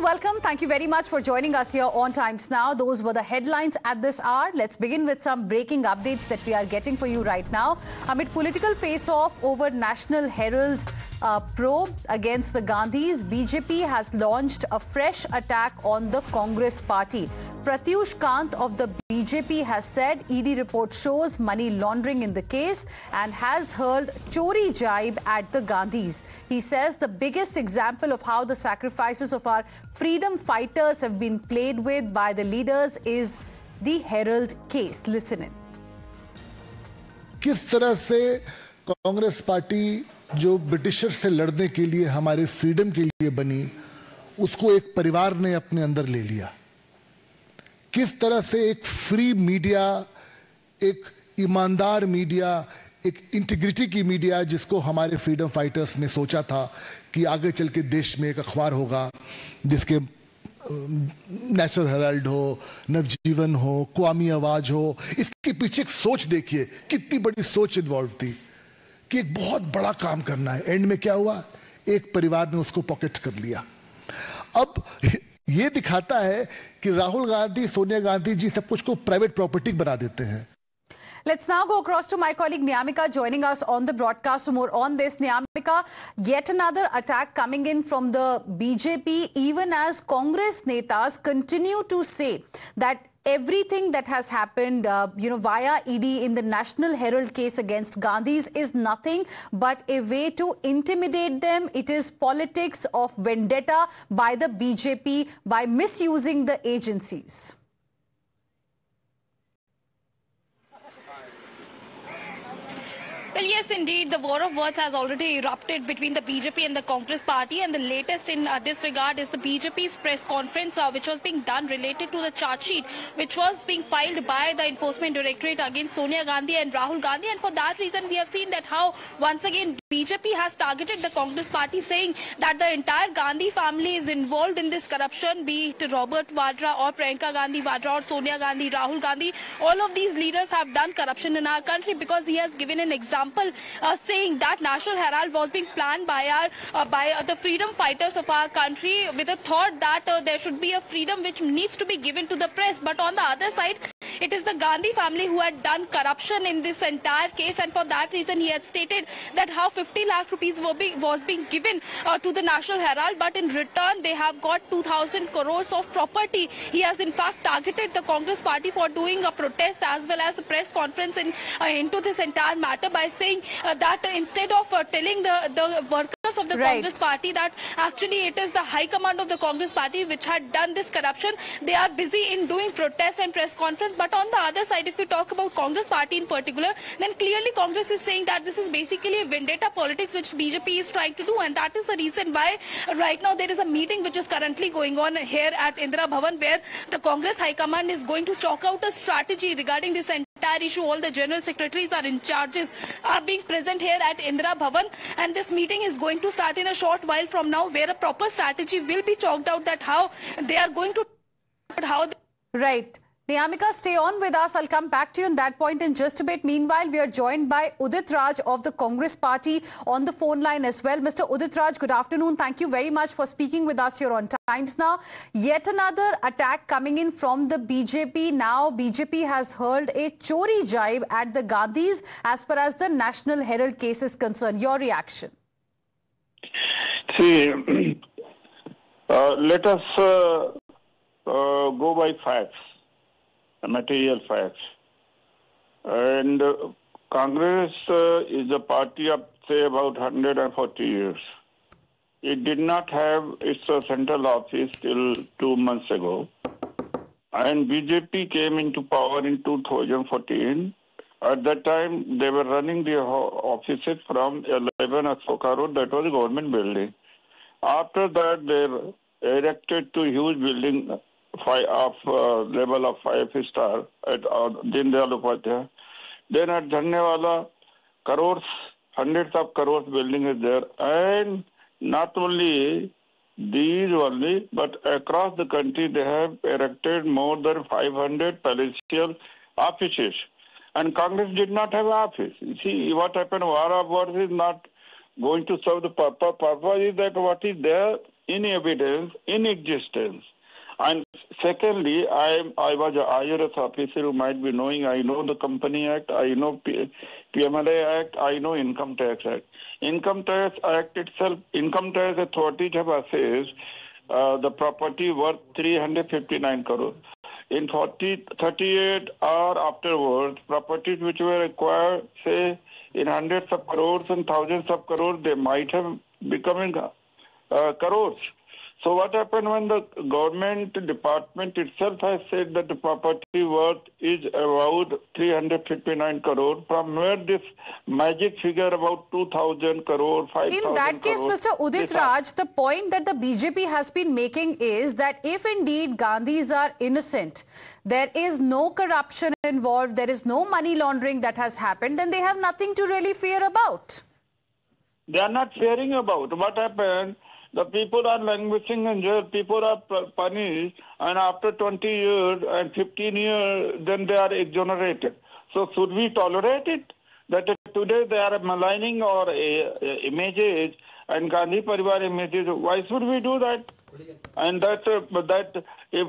warm welcome. Thank you very much for joining us here on Times Now. Those were the headlines at this hour. Let's begin with some breaking updates that we are getting for you right now. Amid political face-off over National Herald probe against the Gandhis, BJP has launched a fresh attack on the Congress party. Pratyush Kant of the BJP has said ED report shows money laundering in the case and has hurled chori jibe at the Gandhis. He says the biggest example of how the sacrifices of our freedom fighters have been played with by the leaders is the Herald case. Listen in. किस तरह से Congress party जो britisher से लड़ने के लिए हमारे freedom के लिए बनी, उसको एक परिवार ने अपने अंदर ले लिया। किस तरह से एक फ्री मीडिया, एक ईमानदार मीडिया, एक इंटीग्रिटी की मीडिया, जिसको हमारे फ्रीडम फाइटर्स ने सोचा था कि आगे चल के देश में एक अखबार होगा जिसके नेशनल हेराल्ड हो, नवजीवन हो, कौमी आवाज हो, इसके पीछे एक सोच देखिए, कितनी बड़ी सोच इन्वॉल्व थी कि एक बहुत बड़ा काम करना है। एंड में क्या हुआ? एक परिवार ने उसको पॉकेट कर लिया। अब ये दिखाता है कि राहुल गांधी, सोनिया गांधी जी सब कुछ को प्राइवेट प्रॉपर्टी बना देते हैं। Let's now go across to my colleague Niyamika joining us on the broadcast for more on this. Niyamika, yet another attack coming in from the BJP, even as Congress netas continue to say that everything that has happened, via ED in the National Herald case against Gandhis is nothing but a way to intimidate them. It is politics of vendetta by the BJP by misusing the agencies. Well, yes, indeed, the war of words has already erupted between the BJP and the Congress party, and the latest in this regard is the BJP's press conference, which was being done related to the charge sheet, which was being filed by the Enforcement Directorate against Sonia Gandhi and Rahul Gandhi, and for that reason we have seen that how once again BJP has targeted the Congress party, saying that the entire Gandhi family is involved in this corruption, be it Robert Vadra or Priyanka Gandhi Vadra or Sonia Gandhi, Rahul Gandhi. All of these leaders have done corruption in our country, because he has given an example saying that National Herald was being planned by the freedom fighters of our country with a thought that there should be a freedom which needs to be given to the press. But on the other side, it is the Gandhi family who had done corruption in this entire case, and for that reason he had stated that how 50 lakh rupees was being given to the National Herald, but in return they have got 2,000 crores of property. He has in fact targeted the Congress party for doing a protest as well as a press conference into this entire matter by saying that instead of telling the workers of the Congress party that actually it is the high command of the Congress party which had done this corruption, they are busy in doing protest and press conference. But on the other side, if you talk about Congress party in particular, then clearly Congress is saying that this is basically a vendetta politics which BJP is trying to do, and that is the reason why right now there is a meeting which is currently going on here at Indira Bhavan, where the Congress High Command is going to chalk out a strategy regarding this entire issue. All the general secretaries are in charges are being present here at Indira Bhavan, and this meeting is going to start in a short while from now, where a proper strategy will be chalked out, that how they are going to Right. Niyamika, stay on with us. I'll come back to you on that point in just a bit. Meanwhile, we are joined by Udit Raj of the Congress party on the phone line as well. Mr. Udit Raj, good afternoon. Thank you very much for speaking with us here on Times Now. Yet another attack coming in from the BJP. Now, BJP has hurled a chori jibe at the Gandhis as far as the National Herald case is concerned. Your reaction? See, let us go by facts. Material facts. And Congress is a party of, say, about 140 years. It did not have its central office till 2 months ago. And BJP came into power in 2014. At that time, they were running the offices from 11 Ashoka Road, that was a government building. After that, they erected two huge buildings of level of 5-star at Deen Dayal Upadhyaya. Then at Jhanewala, crores, hundreds of crores building is there. And not only these only, but across the country they have erected more than 500 palatial offices. And Congress did not have office. You see, what happened, war of words is not going to serve the purpose. Purpose is that what is there, in evidence, in existence. And secondly, I was an IRS officer who might be knowing. I know the Company Act, I know PMLA Act, I know Income Tax Act. Income Tax Act itself, Income Tax Authority have assessed the property worth 359 crores. In 38 or afterwards, properties which were acquired, say, in hundreds of crores and thousands of crores, they might have become crores. So what happened when the government department itself has said that the property worth is about 359 crore, from where this magic figure about 2,000 crore, 5,000 crore? In that case, Mr. Udit Raj, the point that the BJP has been making is that if indeed Gandhis are innocent, there is no corruption involved, there is no money laundering that has happened, then they have nothing to really fear about. They are not fearing about. What happened? The people are languishing in jail, people are punished, and after 20 years and 15 years, then they are exonerated. So should we tolerate it? That today they are maligning our images and Gandhi Parivar images. Why should we do that? And that if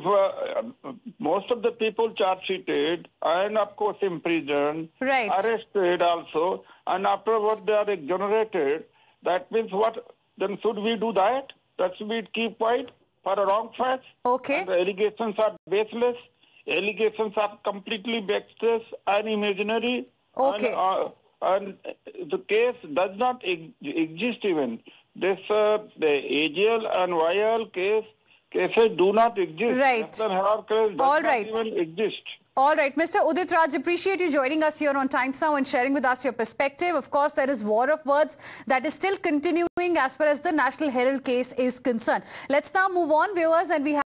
most of the people charge-sheeted and of course imprisoned, right, arrested also, and afterwards they are exonerated, that means what? Then should we do that? That should we keep quiet for a wrong facts? Okay. And the allegations are baseless. Allegations are completely baseless and imaginary. Okay. And the case does not exist even. This the AGL and YL cases do not exist. Right. Case does All not right. even exist. All right, Mr. Udit Raj, appreciate you joining us here on Times Now and sharing with us your perspective. Of course, there is war of words that is still continuing as far as the National Herald case is concerned. Let's now move on, viewers, and we have